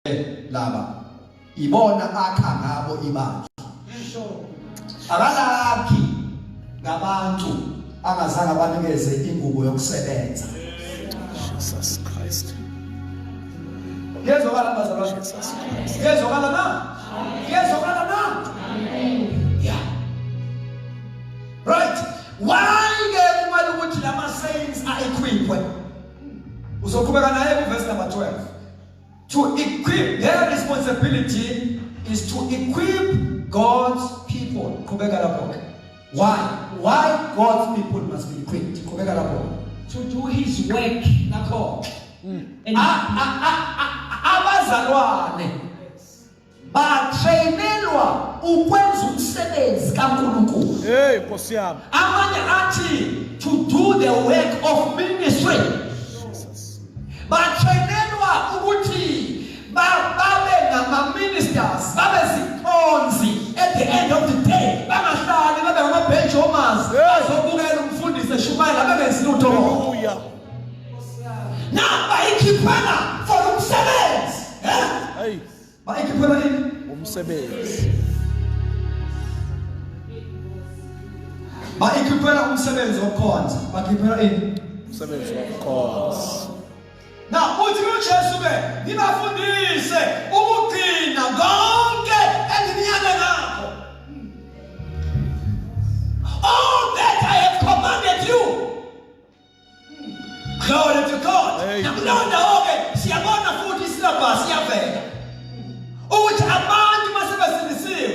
laba ibona akha ngabo ibandla abalakhi ngabantu angazange abanikeze ingubo yokusebenza. Jesus Christ. Ngezokala bazalwane. Ngezokala na? Ngezokala na? Yeah. Right. Why ke kumele ukuthi lama saints are equipped? Uzoqhubeka naye ku verse number 12. To equip, their responsibility is to equip God's people. Qhubeka lapho. Why? Why God's people must be equipped? Qhubeka lapho. To do his work. Nakho. Abazalwane batrainelwa ukwenza umsebenzi kaNkulunkulu. Hey, Nkosi yami. Amanye athi to do the work of ministry. Batrainelwa ukuthi babe ngama-ministers, babe zikhonzi at the end of the day. Bangahlali babe ngama-benchomers bazobukela umfundisi eshumayela bengenzi lutho. Hallelujah. Now bayikhipana for umsebenzi. Hey. Bayikhipana ini? Umsebenzi. Bayikhipana umsebenzi wokukhonza. Bakhiphela ini? Umsebenzi wokukhonza. Now uthi uJesu ke ngibafundise ukugcina konke engiyale ngakho. All that I have commanded you. Glory to God. Nakulonda oke siyabona futhi isilabhasi siyavela. Uthi abantu masebesindisiwe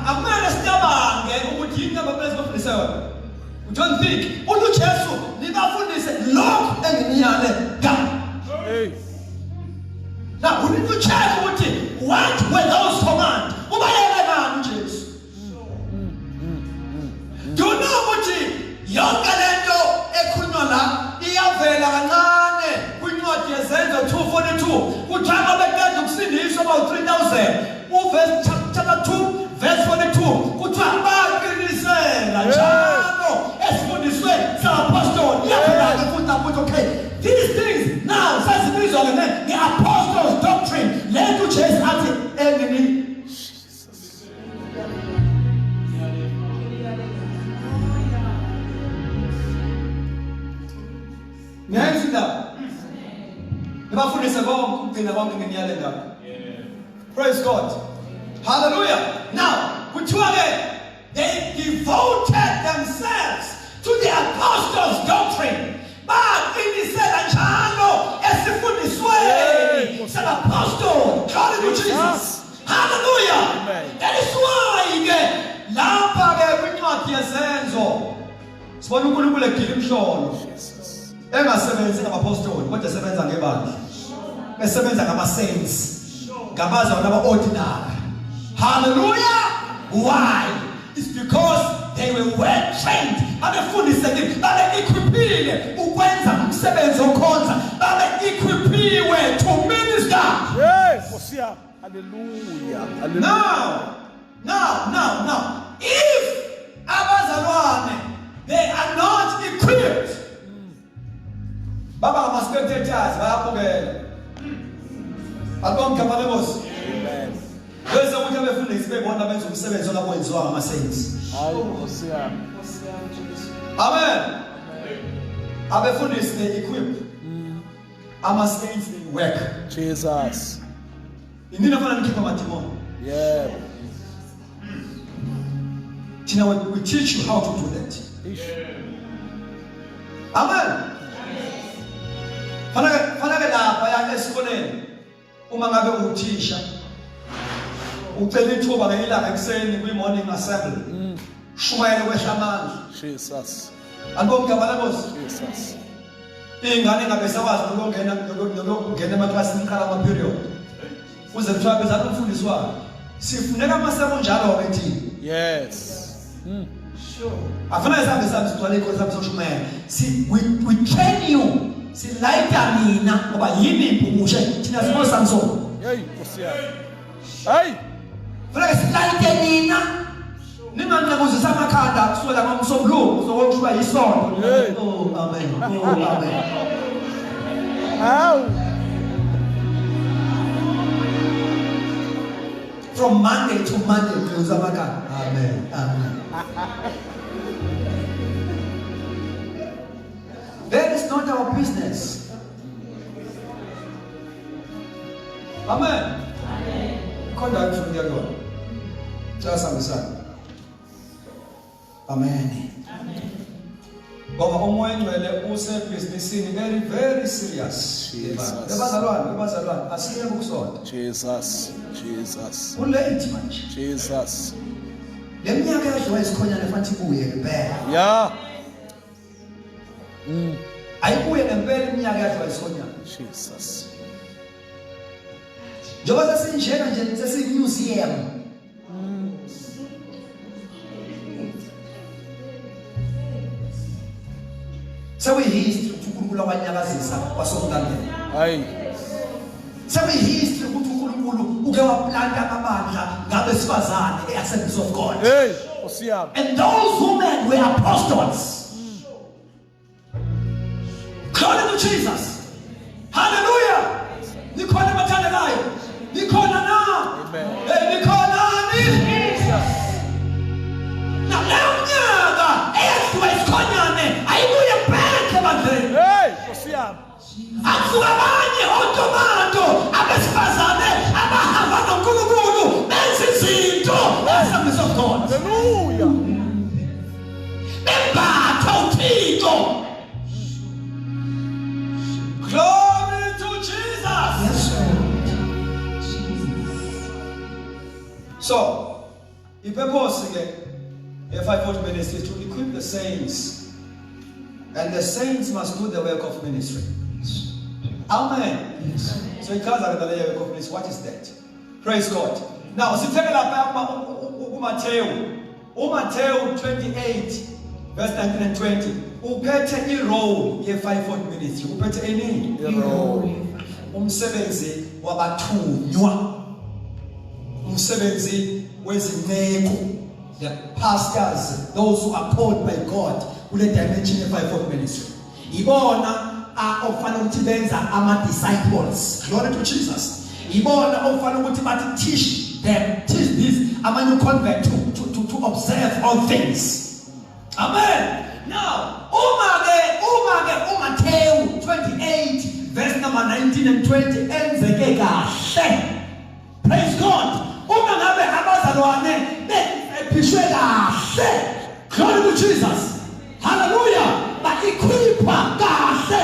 akumele sicabange ukuthi yini ababelezi bafundise yona. Don't think uJesu libafundise lokho engiyale ngakho. Hey. Now we need to check ukuthi what were those commands. Ubayele ngani uJesu? Do you know ukuthi yonke lento ekhulunywa la iyavela kancane kwincwadi yezenzo 2:42 kuthi abaqeda ukusindiswa about 3000 uverse chapter 2 verse 42 kuthi abaqinisela njalo esifundiswe sa-apostoli yavela futhi ukuthi okay these things now sasibizwa nge-apostles doctrine lento uJesu athi engini praise God. Hallelujah. Now, they devoted themselves to the apostles' doctrine. But in the said as the food is way, said apostle, glory to Jesus. Hallelujah. That is why you get Lampa every yesenzo. Sibona uNkulunkulu egila imhlolo. Engasebenzi ngabapostoli kodwa esebenza ngebandla. Esebenza ngama-saints. Ngabazalwane aba-ordinary. Hallelujah. Why? It's because they were well trained. Babefundiseke, babe-equipile ukwenza umsebenzi wokukhonza. Babe-equipiwe to minister. Yes, Nkosi yami. Hallelujah. Now. If abazalwane they are not equipped, Baba ngama-spectators bayabukela. Albonke abalebosi. Amen. Bese ukuthi abefundisi bebona benza umsebenzi ongawenziwa ngama-saints. Hayi Nkosi yami. Amen. Abefundisi they equip. Ama-saints they work. Jesus. Inini afana nikhipha amadimoni. Yeah. Tina, we teach you how to do that. Amen. Fanake lapha ya esikoleni uma ngabe uthisha ucela ithuba ngelanga ekseni kwi-morning assembly shumayele kwehlamandla Jesus. albonke abalebosi Jesus. ingane ngabe sakwazi ukungena emaklasini iqala ama-period kuze kuthiwa bezala umfundisi wayo sifuneka amaseko njalo wethini. Yes. Sure. Afana isambe sami sigcwale ikhonza soshumayela. We train you. Silayita mina ngoba yini imphumushe thina simo Samson. Hey, Nkosi yami. Hey. Fanele silayite nina. Ninganqakuzisa amakhanda kusukela ngomsombuluko sokushuba yisonto. Oh amen. Oh amen. Hawu. From Monday to Monday. Amen. Amen. That is not our business. Amen. Conduct from the other one. Just understand. Amen. Baba omoyeni wele use business in very very serious. Lebazalwane asiye ukusonda. Jesus. Ulate manje. Jesus. Leminyaka yadliwa isikhonyana manje kuye ngempela. Yeah. Ayibuye ngempela iminyaka yadliwa isikhonyana. Jesus. Njengoba sesinjena nje sesimuseum. Sewe-history ukuthi uNkulunkulu wanyakazisa kwasomlandela. Hayi. Sewe-history ukuthi uNkulunkulu uke waplanta amabandla ngabesifazane e-Assemblies of God. Hey, Osiyami. And those women were apostles. Glory to Jesus. Hallelujah. Nikhona bathandekayo. Nikhona na. Amen. Nikhona ni. Jesus. Now leyo mnyaka eyadliwa isikhonyane ayibuye back ebandleni. Hey, Osiyami. Akusuka abanye otomato abesifazane abahamba noNkulunkulu benza izinto e-Assemblies of God. Hallelujah. Bembatha uThixo. Glory to Jesus. Yes, Lord. So, the purpose again, the 540 ministry is to equip the saints. And the saints must do the work of ministry. Amen. Yes. So it comes out of the layer of ministry. What is that? Praise God. Now, so take a look at Matthew 28, verse 19 and 20. Uphethe i-role ye-540 ministry. Uphethe ini? I-role. Umsebenzi wabathunywa. Umsebenzi wezinceku. The pastors, those who are called by God, kule dimension ye-540 ministry. Ibona ofana ukuthi benza ama-disciples. Glory to Jesus. Ibona ofana ukuthi bathi teach this amanye convert to observe all things. Amen. Now, Matthew 28, verse number 19 and 20, enzeke kahle. Praise God. Uma ngabe abazalwane bephishwe kahle. Glory to Jesus. Hallelujah. Ba-equipwa kahle.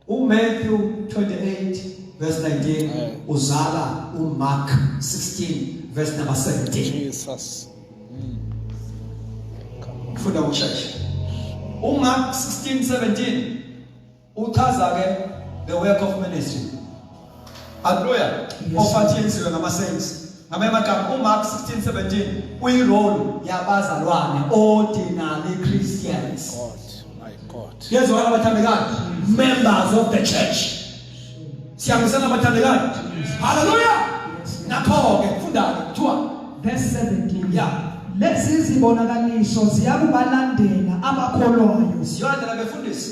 Matthew 28, verse 19, uzala Mark 16, verse number 17. Jesus. Funda uchurch. Mark 16, 17 uchaza ke the work of ministry. Hallelujah. Ofathi yenziwe ngama-saints. Ngamagama Mark 16, 17 uyi-role yabazalwane ordinary Christians. God, my God. Yezwa abathandekayo, members of the church. Siyabusana abathandekayo. Hallelujah. Nakho ke funda kuthiwa Verse 17. yeah. Lezi zibonakaliso ziyakubalandela abakholwayo. Siyolandela befundisi.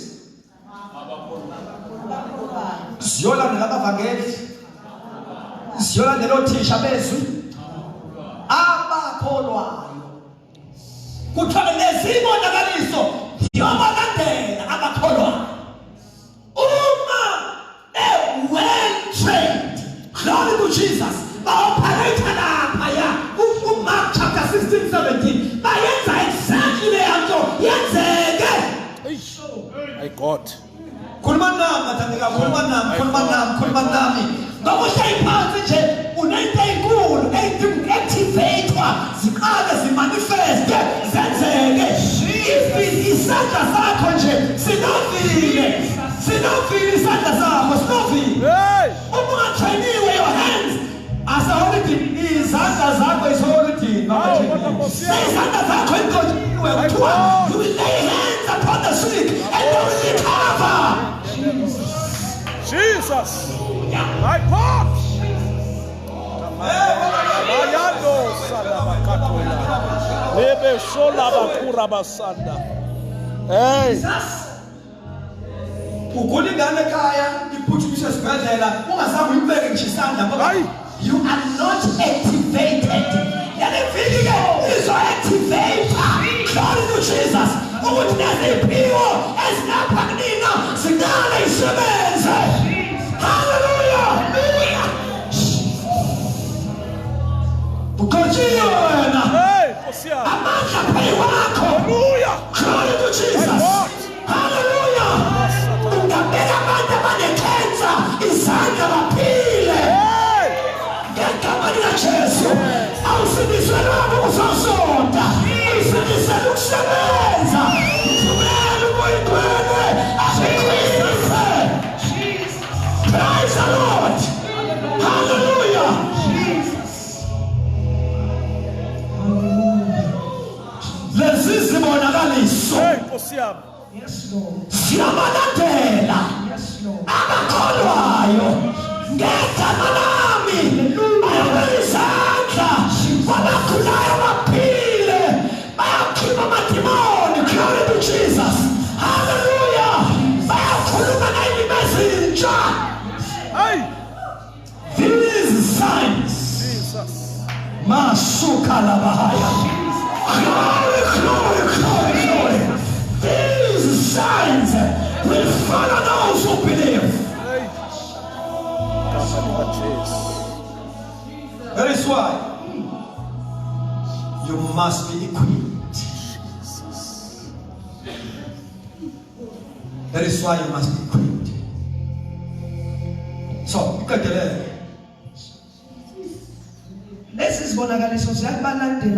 Siyolandela abavangeli. Siyolandela othisha bezwi. Abakholwayo. Kuthiwa lezi zibonakaliso ziyabalandela abakholwayo. Uma well trained. Glory to Jesus. Ba-operate lapha ya. Mark chapter 16, 17. Bayenza exactly leyo nto yenzeke. My God. Khuluma nami mathandeka, khuluma nami. Ngoba ushayiphansi nje unento enkulu activatewa ziqale zimanifeste zenzeke. Isandla sakho nje sinovile isandla sakho sinovile. Uma ungatrainiwe your hands asawulithi izandla zakho isawulithi izandla zakho inkonyiwe kuthiwa you will lay hands upon the sick and they will recover. Jesus. My God. Bayando salabakatola. Lebe sola bakura basanda. Hey. Ugulingane ekhaya iphuthumiswe esibhedlela ungazange uyibeke nje isandla ngoba You are not activated. Yale viki ke izo-activate. Glory to Jesus. Ukuthi neziphiwo ezilapha kunina ziqale isebenze. Hallelujah. Ukhonjile wena. Hey, Nkosi yami. Amandla phezu kwakho. Hallelujah. Glory to Jesus. Hallelujah. Ungabeka abantu abanekhensa izandla baphile. Hey. Ngegama likaJesu. Awusindiselwanga ukuzosonda. Awusindiselwa ukusebenza. Uvumele ubuyigwele. Azikhwise. Praise the Lord. Hallelujah. Lezi zibonakaliso. Hey, Nkosi yami. Yes, Lord. Siyabalandela Yes, Lord. abakholwayo ngegama lami bayabeka izandla abagulayo baphile bayakhipha amadimoni. Glory to Jesus. Hallelujah. Bayakhuluma ngezilimi ezintsha. Hey. These signs Jesus. masuka labahaya. Glory, glory, glory, glory. These signs will follow those who believe. Hey. Gama likaJesu. That is why you must be equipped. That is why you must be equipped. So, lezi zibonakaliso ziyabalandela